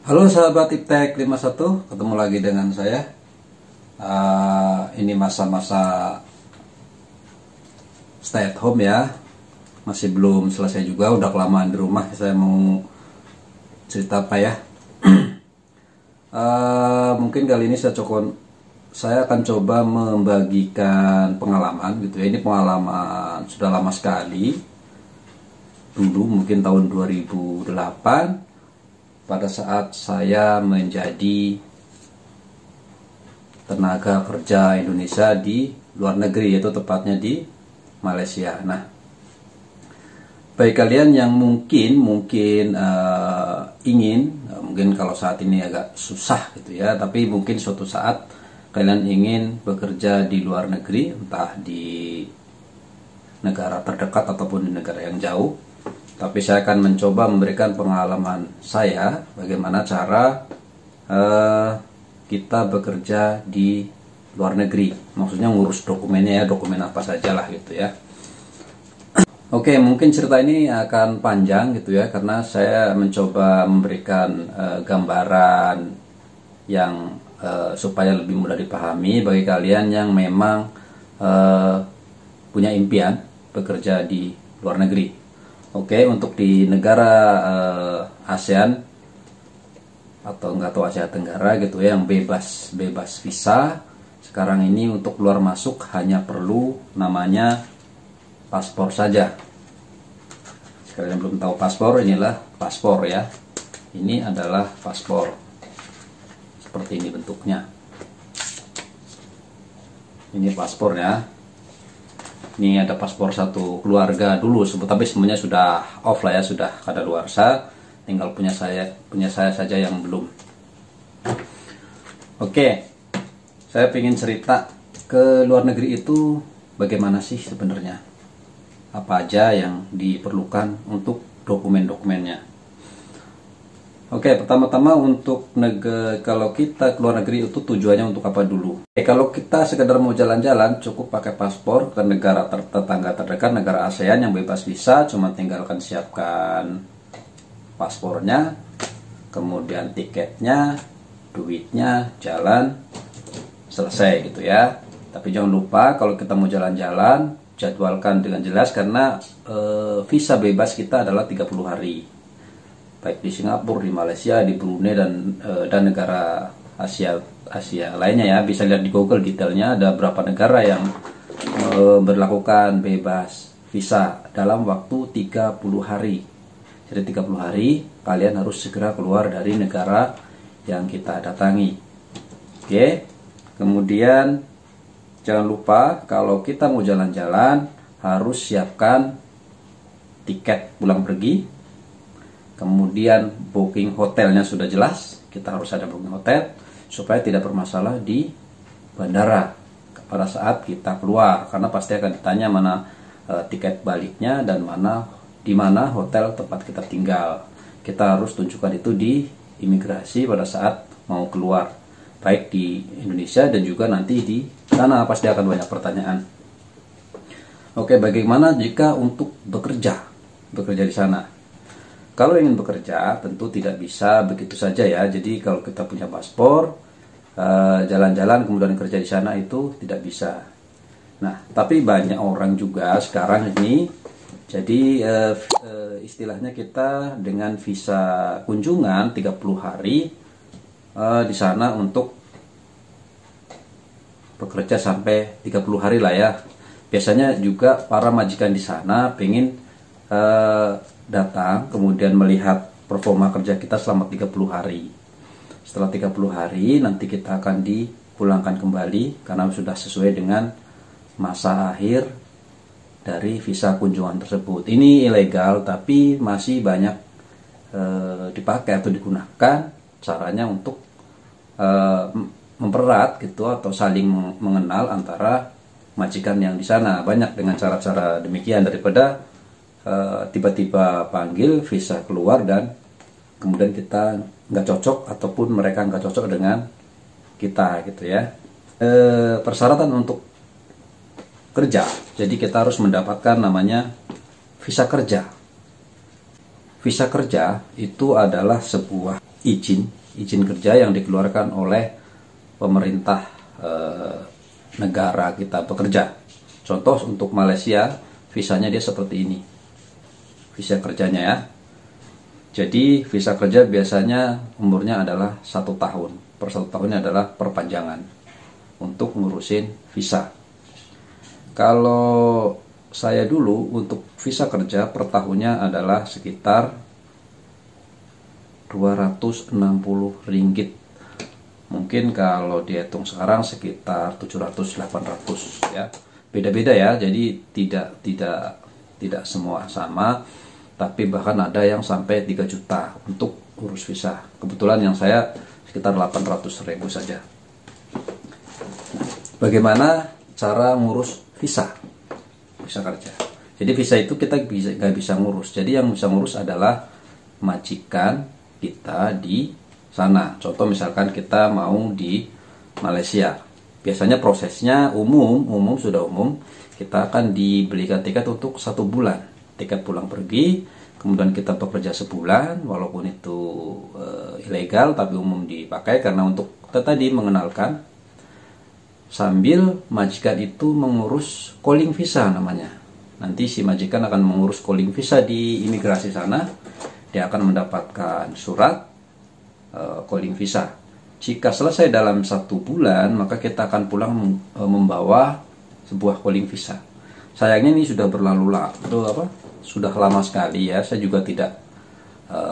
Halo sahabat Iptek 51, ketemu lagi dengan saya. Ini masa-masa stay at home ya. Masih belum selesai juga, udah kelamaan di rumah. Saya mau cerita apa ya? Mungkin kali ini saya akan coba membagikan pengalaman gitu ya. Ini pengalaman sudah lama sekali. Dulu mungkin tahun 2008 pada saat saya menjadi tenaga kerja Indonesia di luar negeri, yaitu tepatnya di Malaysia. Nah, bagi kalian yang mungkin ingin, mungkin kalau saat ini agak susah gitu ya, tapi mungkin suatu saat kalian ingin bekerja di luar negeri, entah di negara terdekat ataupun di negara yang jauh. Tapi saya akan mencoba memberikan pengalaman saya bagaimana cara kita bekerja di luar negeri. Maksudnya ngurus dokumennya ya, dokumen apa saja lah gitu ya. Oke, mungkin cerita ini akan panjang gitu ya, karena saya mencoba memberikan gambaran yang supaya lebih mudah dipahami bagi kalian yang memang punya impian bekerja di luar negeri. Oke, untuk di negara ASEAN atau nggak tahu Asia Tenggara gitu ya, yang bebas visa, sekarang ini untuk keluar masuk hanya perlu namanya paspor saja. Sekalian belum tahu paspor, inilah paspor ya. Ini adalah paspor. Seperti ini bentuknya. Ini paspor ya. Ini ada paspor satu keluarga dulu, tapi semuanya sudah off lah ya, sudah kadaluarsa. Tinggal punya saya saja yang belum. Oke, saya ingin cerita ke luar negeri itu bagaimana sih sebenarnya, apa aja yang diperlukan untuk dokumen-dokumennya. Oke, pertama-tama untuk kalau kita keluar negeri itu tujuannya untuk apa dulu? Kalau kita sekedar mau jalan-jalan, cukup pakai paspor ke negara tetangga terdekat, negara ASEAN yang bebas visa, cuma tinggalkan siapkan paspornya, kemudian tiketnya, duitnya, jalan, selesai gitu ya. Tapi jangan lupa kalau kita mau jalan-jalan, jadwalkan dengan jelas karena visa bebas kita adalah 30 hari. Baik di Singapura, di Malaysia, di Brunei dan negara Asia lainnya ya. Bisa lihat di Google detailnya, ada berapa negara yang berlakukan bebas visa dalam waktu 30 hari. Jadi 30 hari kalian harus segera keluar dari negara yang kita datangi. Oke. Kemudian jangan lupa kalau kita mau jalan-jalan harus siapkan tiket pulang pergi. Kemudian booking hotelnya sudah jelas, kita harus ada booking hotel supaya tidak bermasalah di bandara pada saat kita keluar, karena pasti akan ditanya mana tiket baliknya dan di mana hotel tempat kita tinggal. Kita harus tunjukkan itu di imigrasi pada saat mau keluar, baik di Indonesia dan juga nanti di sana pasti akan banyak pertanyaan. Oke, bagaimana jika untuk bekerja di sana? Kalau ingin bekerja tentu tidak bisa begitu saja ya. Jadi kalau kita punya paspor, jalan-jalan kemudian kerja di sana itu tidak bisa. Nah, tapi banyak orang juga sekarang ini, jadi istilahnya kita dengan visa kunjungan 30 hari di sana untuk bekerja sampai 30 hari lah ya. Biasanya juga para majikan di sana pengen datang kemudian melihat performa kerja kita selama 30 hari. Setelah 30 hari nanti kita akan dipulangkan kembali karena sudah sesuai dengan masa akhir dari visa kunjungan tersebut. Ini ilegal tapi masih banyak dipakai atau digunakan caranya untuk mempererat gitu atau saling mengenal antara majikan yang di sana. Banyak dengan cara-cara demikian daripada tiba-tiba panggil visa keluar dan kemudian kita nggak cocok ataupun mereka nggak cocok dengan kita gitu ya. Persyaratan untuk kerja, jadi kita harus mendapatkan namanya visa kerja. visa kerja itu adalah sebuah izin kerja yang dikeluarkan oleh pemerintah negara kita bekerja. Contoh untuk Malaysia, visanya dia seperti ini. Visa kerjanya ya. Jadi visa kerja biasanya umurnya adalah 1 tahun. Per 1 tahunnya adalah perpanjangan untuk ngurusin visa. Kalau saya dulu untuk visa kerja per tahunnya adalah sekitar 260 ringgit. Mungkin kalau dihitung sekarang sekitar 700-800 ya. Beda-beda ya. Jadi tidak semua sama, tapi bahkan ada yang sampai 3 juta untuk urus visa. Kebetulan yang saya sekitar 800.000 saja. Bagaimana cara ngurus visa kerja? Jadi visa itu kita nggak bisa ngurus. Jadi yang bisa ngurus adalah majikan kita di sana. Contoh misalkan kita mau di Malaysia. Biasanya prosesnya sudah umum. Kita akan dibelikan tiket untuk 1 bulan. Tiket pulang pergi. Kemudian kita bekerja sebulan. Walaupun itu ilegal tapi umum dipakai karena untuk tadi mengenalkan. Sambil majikan itu mengurus calling visa namanya. Nanti si majikan akan mengurus calling visa di imigrasi sana. Dia akan mendapatkan surat calling visa. Jika selesai dalam 1 bulan, maka kita akan pulang membawa sebuah calling visa. Sayangnya ini sudah sudah lama sekali ya. Saya juga tidak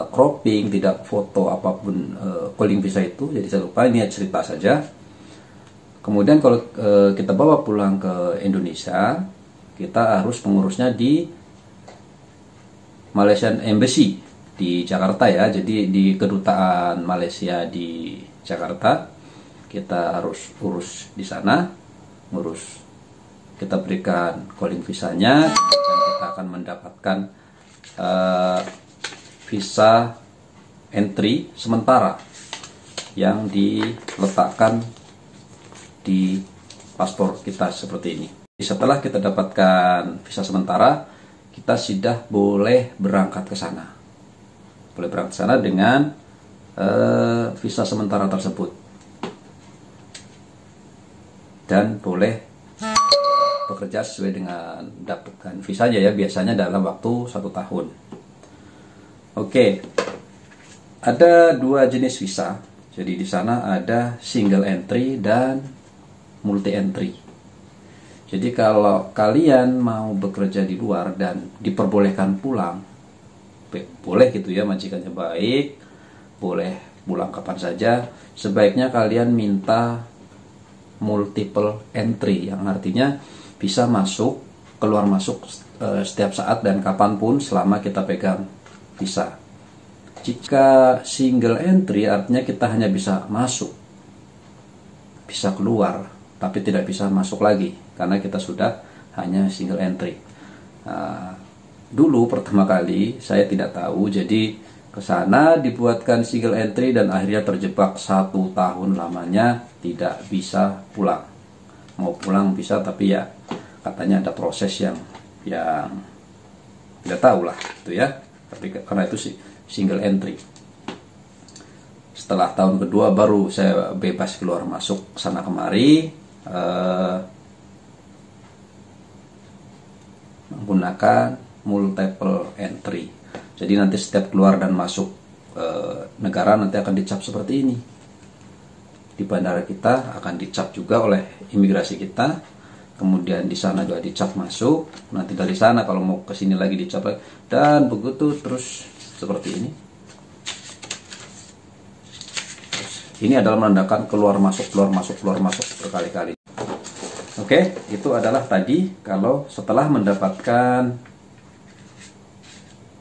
cropping, tidak foto apapun calling visa itu. Jadi saya lupa, ini cerita saja. Kemudian kalau kita bawa pulang ke Indonesia, kita harus mengurusnya di Malaysian Embassy di Jakarta ya. Jadi di kedutaan Malaysia di Jakarta kita harus urus di sana, kita berikan calling visanya dan kita akan mendapatkan visa entry sementara yang diletakkan di paspor kita seperti ini. Setelah kita dapatkan visa sementara, kita sudah boleh berangkat ke sana. Boleh berangkat ke sana dengan visa sementara tersebut. Dan boleh bekerja sesuai dengan dapatkan visanya ya, biasanya dalam waktu 1 tahun. Oke. Ada 2 jenis visa. Jadi di sana ada single entry dan multi entry. Jadi kalau kalian mau bekerja di luar dan diperbolehkan pulang, boleh gitu ya, majikannya baik, boleh pulang kapan saja. Sebaiknya kalian minta multiple entry, yang artinya bisa masuk, keluar masuk setiap saat dan kapanpun selama kita pegang visa. Jika single entry artinya kita hanya bisa masuk, bisa keluar, tapi tidak bisa masuk lagi karena kita sudah hanya single entry. Dulu pertama kali saya tidak tahu, jadi ke sana dibuatkan single entry dan akhirnya terjebak 1 tahun lamanya tidak bisa pulang. Mau pulang bisa tapi ya katanya ada proses yang tidak tahu lah itu ya. Tapi karena itu sih single entry. Setelah tahun kedua baru saya bebas keluar masuk sana kemari, menggunakan multiple entry. Jadi nanti setiap keluar dan masuk negara nanti akan dicap seperti ini. Di bandara kita akan dicap juga oleh imigrasi kita. Kemudian di sana juga dicap masuk. Nanti dari sana kalau mau ke sini lagi dicap lagi. Dan begitu terus seperti ini. Ini adalah menandakan keluar masuk berkali-kali. Oke, itu adalah tadi kalau setelah mendapatkan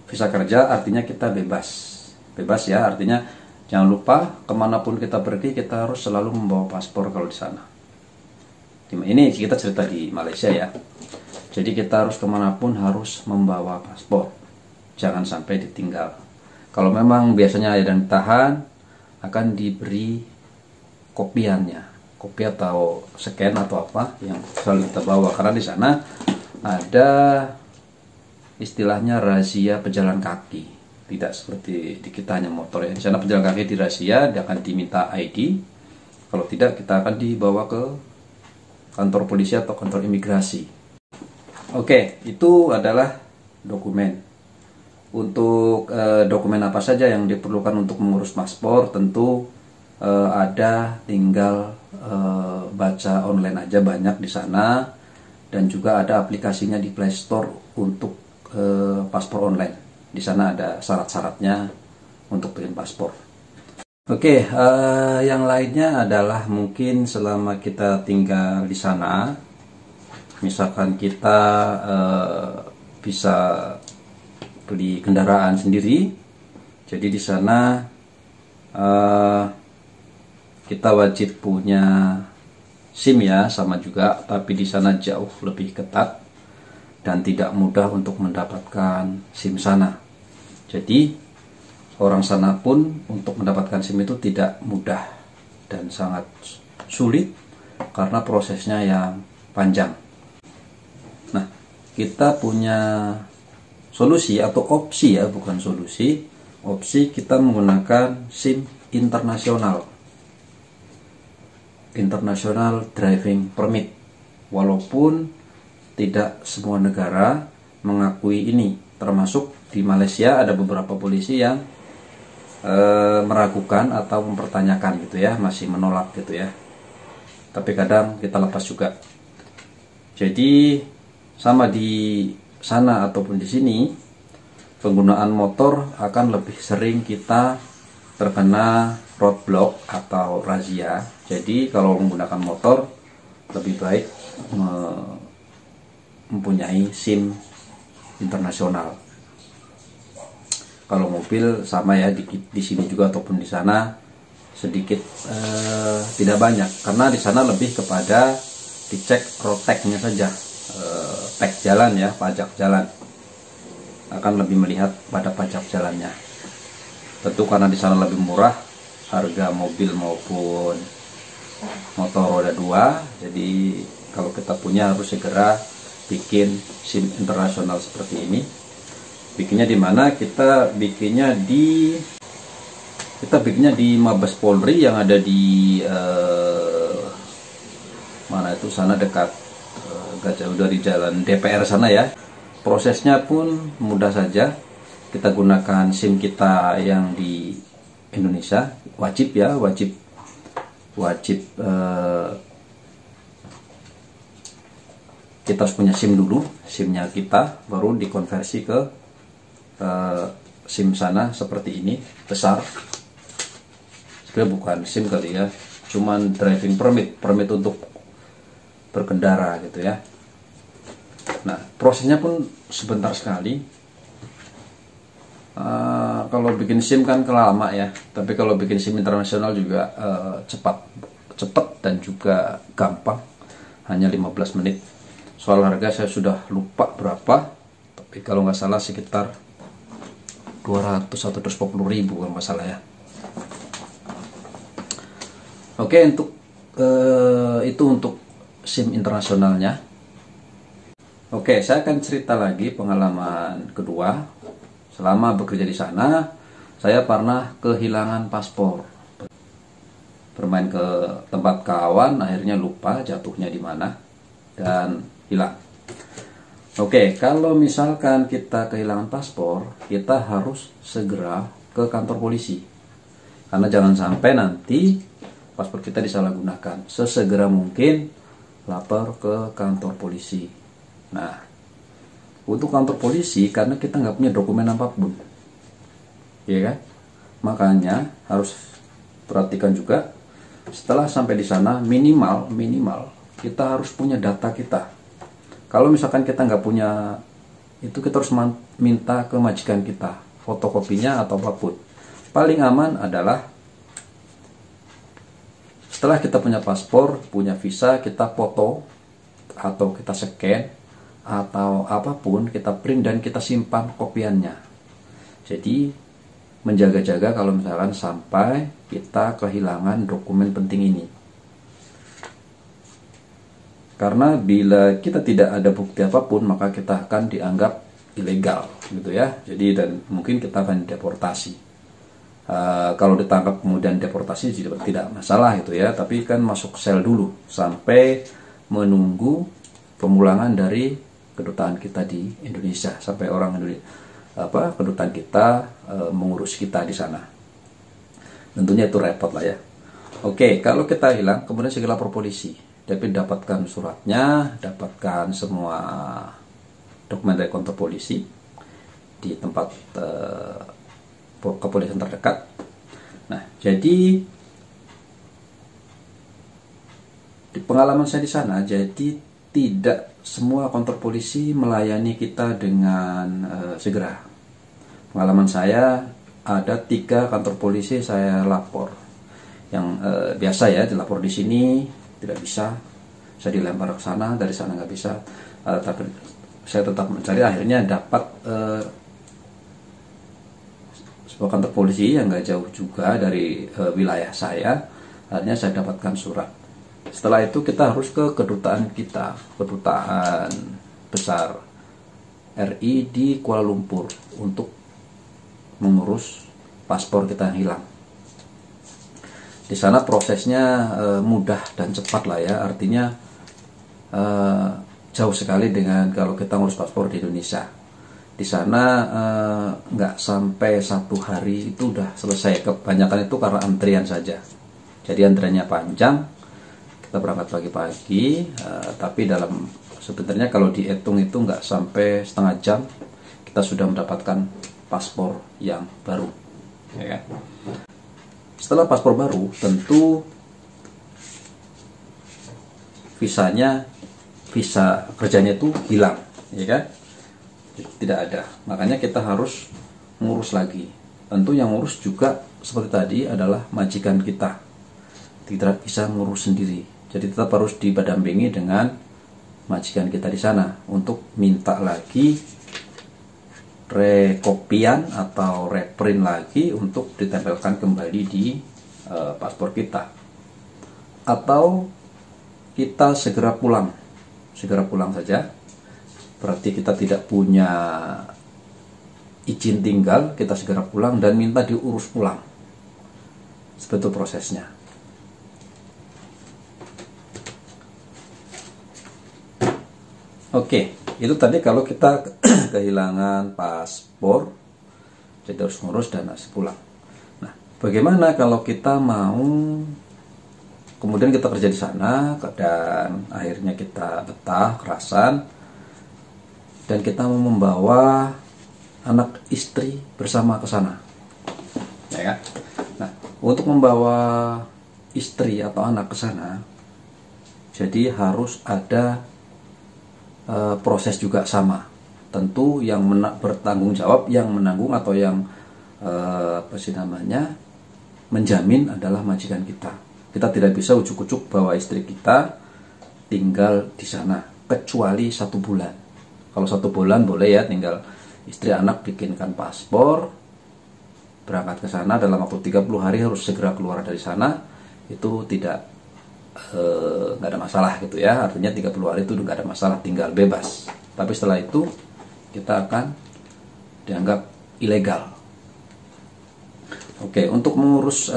visa kerja artinya kita bebas ya, artinya jangan lupa kemanapun kita pergi kita harus selalu membawa paspor kalau di sana. Ini kita cerita di Malaysia ya, jadi kita harus kemanapun harus membawa paspor, jangan sampai ditinggal. Kalau memang biasanya ada yang ditahan, akan diberi kopiannya, kopi atau scan atau apa yang selalu kita bawa, karena di sana ada istilahnya razia pejalan kaki. Tidak seperti di kita hanya motor ya. Di sana pejalan kaki dirazia, dia akan diminta ID. Kalau tidak, kita akan dibawa ke kantor polisi atau kantor imigrasi. Oke, itu adalah dokumen. Untuk dokumen apa saja yang diperlukan untuk mengurus paspor, tentu ada, tinggal baca online aja, banyak di sana. Dan juga ada aplikasinya di Play Store untuk paspor online. Di sana ada syarat-syaratnya untuk bikin paspor. Oke, yang lainnya adalah mungkin selama kita tinggal di sana, misalkan kita bisa beli kendaraan sendiri, jadi di sana kita wajib punya SIM ya, sama juga, tapi di sana jauh lebih ketat dan tidak mudah untuk mendapatkan SIM sana. Jadi orang sana pun untuk mendapatkan SIM itu tidak mudah dan sangat sulit karena prosesnya yang panjang. Nah, kita punya solusi atau opsi ya, bukan solusi. Opsi kita menggunakan SIM internasional. International Driving Permit. Walaupun tidak semua negara mengakui ini, termasuk di Malaysia ada beberapa polisi yang meragukan atau mempertanyakan gitu ya, masih menolak gitu ya. Tapi kadang kita lepas juga. Jadi sama di sana ataupun di sini, penggunaan motor akan lebih sering kita terkena roadblock atau razia. Jadi kalau menggunakan motor lebih baik mempunyai SIM internasional. Kalau mobil sama ya, di sini juga ataupun di sana sedikit tidak banyak, karena di sana lebih kepada dicek road tag-nya saja, tag jalan ya, pajak jalan, akan lebih melihat pada pajak jalannya. Tentu karena di sana lebih murah harga mobil maupun motor roda 2, jadi kalau kita punya harus segera bikin SIM internasional seperti ini. Bikinnya di mana? Kita bikinnya di Mabes Polri yang ada di mana itu, sana dekat gak jauh dari jalan DPR sana ya. Prosesnya pun mudah saja. Kita gunakan SIM kita yang di Indonesia, wajib kita harus punya SIM dulu, SIM-nya kita baru dikonversi ke SIM sana seperti ini, besar. Sebenarnya bukan SIM kali ya, cuman driving permit untuk berkendara gitu ya. Nah, prosesnya pun sebentar sekali. Kalau bikin SIM kan lama ya, tapi kalau bikin SIM internasional juga cepat dan juga gampang, hanya 15 menit. Soal harga saya sudah lupa berapa, tapi kalau nggak salah sekitar 200 atau 250 ribu kalau nggak salah ya. Oke, untuk itu untuk SIM internasionalnya. Oke, saya akan cerita lagi pengalaman kedua. Selama bekerja di sana, saya pernah kehilangan paspor. Bermain ke tempat kawan, akhirnya lupa jatuhnya di mana dan hilang. Oke, kalau misalkan kita kehilangan paspor, kita harus segera ke kantor polisi. Karena jangan sampai nanti paspor kita disalahgunakan. Sesegera mungkin lapor ke kantor polisi. Nah, untuk kantor polisi, karena kita nggak punya dokumen apapun, ya kan? Makanya harus perhatikan juga, setelah sampai di sana minimal kita harus punya data kita. Kalau misalkan kita nggak punya itu, kita harus minta ke majikan kita fotokopinya atau apapun. Paling aman adalah setelah kita punya paspor, punya visa, kita foto atau kita scan atau apapun, kita print dan kita simpan kopiannya. Jadi menjaga-jaga kalau misalkan sampai kita kehilangan dokumen penting ini. Karena bila kita tidak ada bukti apapun, maka kita akan dianggap ilegal gitu ya. Jadi dan mungkin kita akan deportasi. Kalau ditangkap kemudian deportasi tidak masalah gitu ya, tapi kan masuk sel dulu sampai menunggu pemulangan dari kedutaan kita di Indonesia, sampai orang Indonesia kedutaan kita mengurus kita di sana. Tentunya itu repot lah ya. Oke, kalau kita hilang kemudian segera lapor polisi, tapi dapatkan suratnya, dapatkan semua dokumen dari kantor polisi di tempat kepolisian terdekat. Nah, jadi di pengalaman saya di sana, jadi tidak semua kantor polisi melayani kita dengan segera. Pengalaman saya ada 3 kantor polisi saya lapor, yang biasa ya dilapor di sini tidak bisa, saya dilempar ke sana, dari sana nggak bisa, tapi saya tetap mencari, akhirnya dapat sebuah kantor polisi yang nggak jauh juga dari wilayah saya. Akhirnya saya dapatkan surat. Setelah itu kita harus ke kedutaan kita, kedutaan besar RI di Kuala Lumpur, untuk mengurus paspor kita yang hilang. Di sana prosesnya mudah dan cepat lah ya, artinya jauh sekali dengan kalau kita ngurus paspor di Indonesia. Di sana nggak sampai 1 hari itu udah selesai. Kebanyakan itu karena antrian saja. Jadi antriannya panjang. Kita berangkat pagi-pagi, tapi dalam sebenarnya kalau dihitung itu nggak sampai setengah jam kita sudah mendapatkan paspor yang baru. Ya kan? Setelah paspor baru, tentu visa kerjanya itu hilang, ya kan? Tidak ada. Makanya kita harus ngurus lagi. Tentu yang ngurus juga seperti tadi adalah majikan kita. Tidak bisa ngurus sendiri. Jadi tetap harus didampingi dengan majikan kita di sana untuk minta lagi rekopian atau reprint lagi untuk ditempelkan kembali di paspor kita. Atau kita segera pulang saja. Berarti kita tidak punya izin tinggal, kita segera pulang dan minta diurus pulang. Seperti itu prosesnya. Oke, itu tadi kalau kita kehilangan paspor, jadi harus ngurus dan harus pulang. Nah, bagaimana kalau kita mau kemudian kita kerja di sana dan akhirnya kita betah, kerasan, dan kita mau membawa anak istri bersama ke sana, ya kan? Nah, untuk membawa istri atau anak ke sana, jadi harus ada proses juga sama. Tentu yang bertanggung jawab, yang menanggung atau yang menjamin adalah majikan kita. Kita tidak bisa ujuk-ujuk bawa istri kita tinggal di sana kecuali 1 bulan. Kalau 1 bulan boleh ya, tinggal istri anak bikinkan paspor, berangkat ke sana dalam waktu 30 hari harus segera keluar dari sana. Itu tidak nggak ada masalah gitu ya, artinya 30 hari itu nggak ada masalah, tinggal bebas. Tapi setelah itu kita akan dianggap ilegal. Oke, untuk mengurus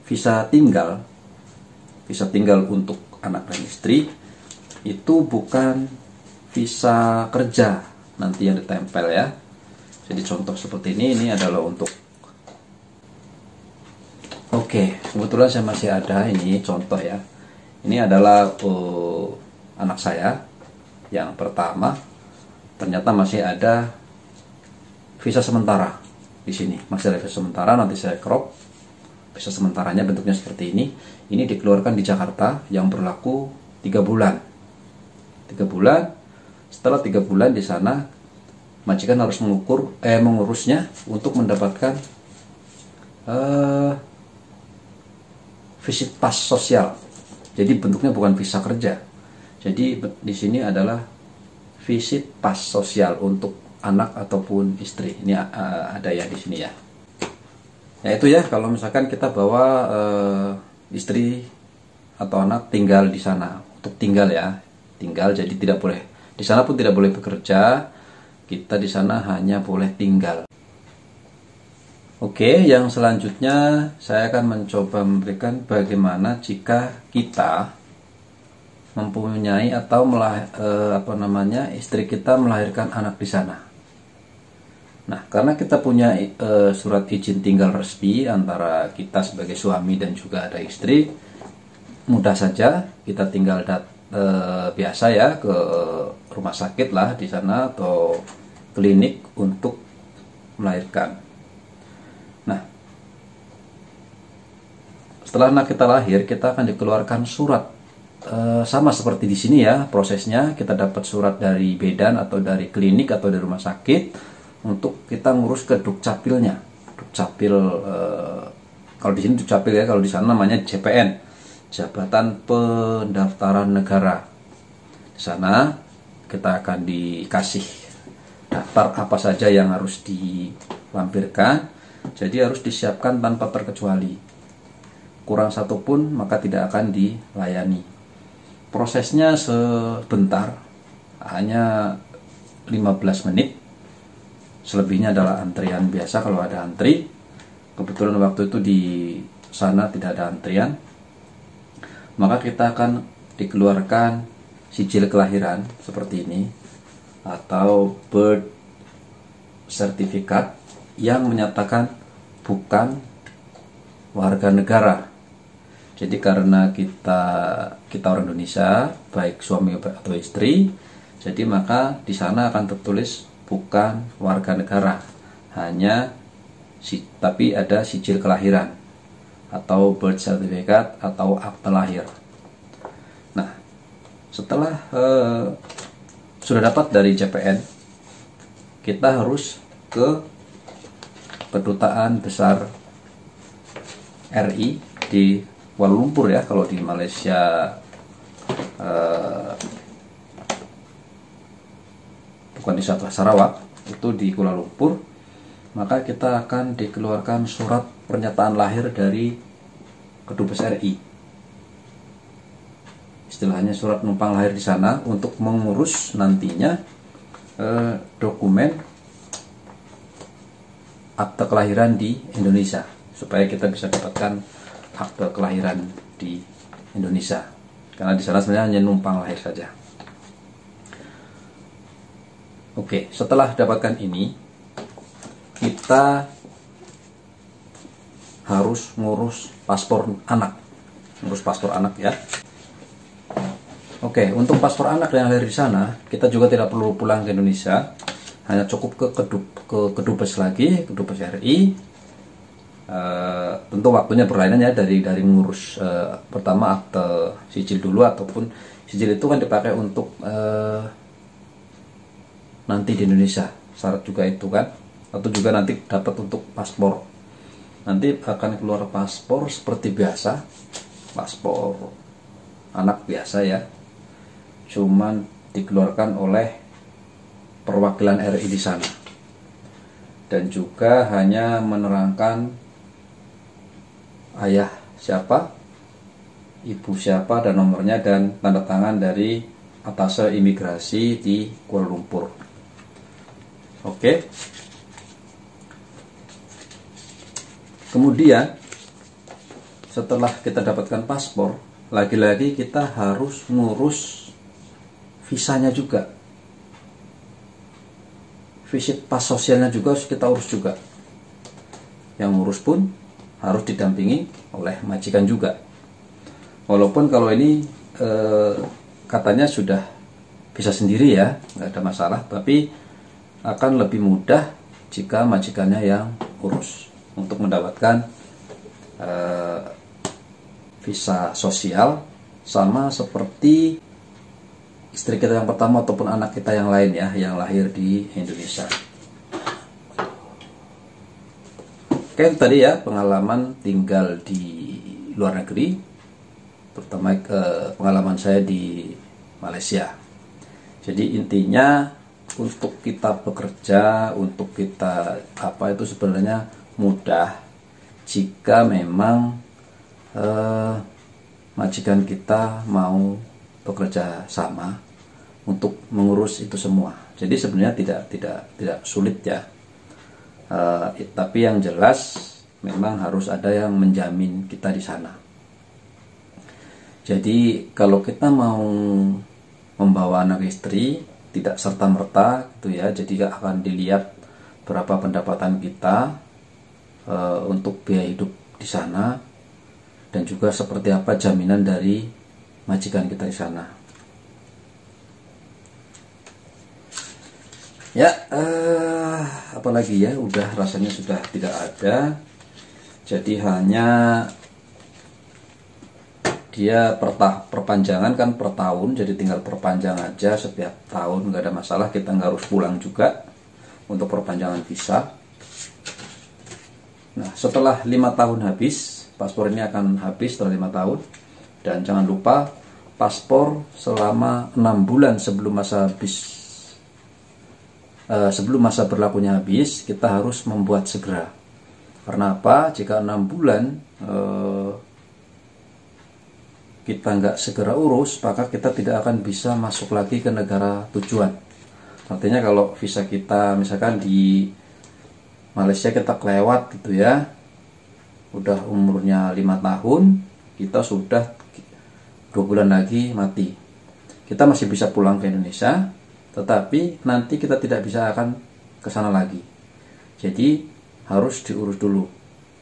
visa tinggal untuk anak dan istri itu bukan visa kerja nanti yang ditempel ya. Jadi contoh seperti ini adalah untuk kebetulan saya masih ada ini contoh ya. Ini adalah anak saya yang pertama, ternyata masih ada visa sementara di sini. Masih ada visa sementara, nanti saya crop. Visa sementaranya bentuknya seperti ini. Ini dikeluarkan di Jakarta yang berlaku 3 bulan. 3 bulan. Setelah 3 bulan di sana majikan harus mengurusnya untuk mendapatkan visit pas sosial. Jadi bentuknya bukan visa kerja. Jadi di sini adalah visit pas sosial untuk anak ataupun istri. Ini ada ya di sini ya. Ya itu ya, kalau misalkan kita bawa istri atau anak tinggal di sana, untuk tinggal ya, tinggal, jadi tidak boleh Di sana pun tidak boleh bekerja, kita di sana hanya boleh tinggal. Oke, yang selanjutnya saya akan mencoba memberikan bagaimana jika kita mempunyai atau istri kita melahirkan anak di sana. Nah, karena kita punya surat izin tinggal resmi antara kita sebagai suami dan juga ada istri, mudah saja kita tinggal biasa ya ke rumah sakit lah di sana atau klinik untuk melahirkan. Nah, setelah anak kita lahir, kita akan dikeluarkan surat sama seperti di sini ya prosesnya. Kita dapat surat dari bidan atau dari klinik atau dari rumah sakit untuk kita ngurus ke dukcapilnya. Dukcapil kalau di sini dukcapil ya, kalau di sana namanya JPN, Jabatan Pendaftaran Negara. Di sana kita akan dikasih daftar apa saja yang harus dilampirkan. Jadi harus disiapkan tanpa terkecuali. Kurang satu pun maka tidak akan dilayani. Prosesnya sebentar, hanya 15 menit. Selebihnya adalah antrian biasa kalau ada antri. Kebetulan waktu itu di sana tidak ada antrian. Maka kita akan dikeluarkan sijil kelahiran seperti ini atau birth certificate yang menyatakan bukan warga negara. Jadi karena kita orang Indonesia, baik suami atau istri, jadi maka di sana akan tertulis bukan warga negara, tapi ada sijil kelahiran atau birth certificate atau akte lahir. Nah, setelah sudah dapat dari JPN, kita harus ke Kedutaan Besar RI di Kuala Lumpur ya, kalau di Malaysia bukan di Sarawak, itu di Kuala Lumpur. Maka kita akan dikeluarkan surat pernyataan lahir dari Kedubes RI. Istilahnya surat numpang lahir di sana untuk mengurus nantinya dokumen akte kelahiran di Indonesia, supaya kita bisa dapatkan akte kelahiran di Indonesia. Karena di sana sebenarnya hanya numpang lahir saja. Oke, setelah dapatkan ini, kita harus ngurus paspor anak. Ngurus paspor anak ya. Oke, untuk paspor anak yang lahir di sana, kita juga tidak perlu pulang ke Indonesia. Hanya cukup ke Kedubes lagi, Kedubes RI. Tentu waktunya berlainan ya, dari mengurus pertama akte sijil dulu, ataupun sijil itu kan dipakai untuk nanti di Indonesia, syarat juga itu kan, atau juga nanti dapat untuk paspor. Nanti akan keluar paspor seperti biasa, paspor anak biasa ya, cuman dikeluarkan oleh perwakilan RI di sana, dan juga hanya menerangkan ayah siapa, ibu siapa, dan nomornya, dan tanda tangan dari atase imigrasi di Kuala Lumpur. Oke. Kemudian setelah kita dapatkan paspor, lagi-lagi kita harus ngurus visanya juga. Visit pas sosialnya juga harus kita urus juga. Yang ngurus pun harus didampingi oleh majikan juga. Walaupun kalau ini katanya sudah bisa sendiri ya, nggak ada masalah, tapi akan lebih mudah jika majikannya yang urus untuk mendapatkan visa sosial, sama seperti istri kita yang pertama ataupun anak kita yang lain ya, yang lahir di Indonesia. Oke, tadi ya pengalaman tinggal di luar negeri, terutama pengalaman saya di Malaysia. Jadi intinya untuk kita bekerja, untuk kita itu sebenarnya mudah jika memang majikan kita mau bekerja sama, untuk mengurus itu semua. Jadi sebenarnya tidak sulit ya. Tapi yang jelas memang harus ada yang menjamin kita di sana. Jadi kalau kita mau membawa anak istri tidak serta-merta gitu ya. Jadi akan dilihat berapa pendapatan kita untuk biaya hidup di sana, dan juga seperti apa jaminan dari majikan kita di sana. Ya, apalagi ya, udah rasanya sudah tidak ada. Jadi hanya dia perpanjangan kan per tahun, jadi tinggal perpanjang aja setiap tahun, nggak ada masalah. Kita nggak harus pulang juga untuk perpanjangan visa. Nah, setelah 5 tahun habis, paspor ini akan habis setelah 5 tahun. Dan jangan lupa paspor selama 6 bulan sebelum masa habis, sebelum masa berlakunya habis, kita harus membuat segera. Karena apa? Jika 6 bulan kita nggak segera urus, maka kita tidak akan bisa masuk lagi ke negara tujuan. Artinya kalau visa kita misalkan di Malaysia kita kelewat gitu ya, udah umurnya 5 tahun, kita sudah 2 bulan lagi mati. Kita masih bisa pulang ke Indonesia, tetapi nanti kita tidak bisa akan ke sana lagi. Jadi harus diurus dulu,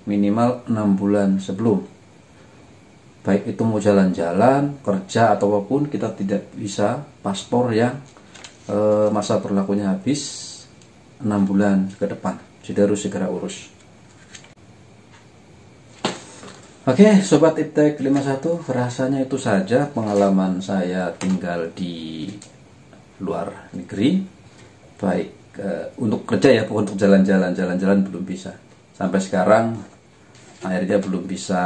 minimal 6 bulan sebelum. Baik itu mau jalan-jalan, kerja atau apapun, kita tidak bisa paspor yang masa berlakunya habis 6 bulan ke depan. Jadi harus segera urus. Oke, Sobat Iptek 51, rasanya itu saja pengalaman saya tinggal di luar negeri. Baik untuk kerja ya, untuk jalan-jalan belum bisa. Sampai sekarang akhirnya belum bisa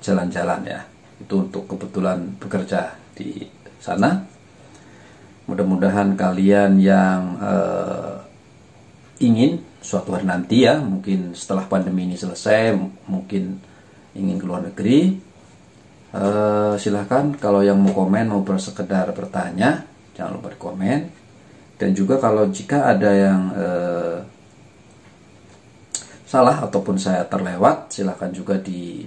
jalan-jalan ya. Itu untuk kebetulan bekerja di sana. Mudah-mudahan kalian yang ingin suatu hari nanti ya, mungkin setelah pandemi ini selesai, mungkin ingin ke luar negeri, silahkan. Kalau yang mau komen, mau bersekedar bertanya, jangan lupa di komen. Dan juga kalau jika ada yang salah ataupun saya terlewat, silahkan juga dikoreksi.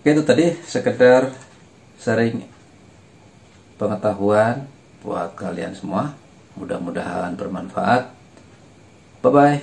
Oke, itu tadi sekedar sharing pengetahuan buat kalian semua. Mudah-mudahan bermanfaat. Bye-bye.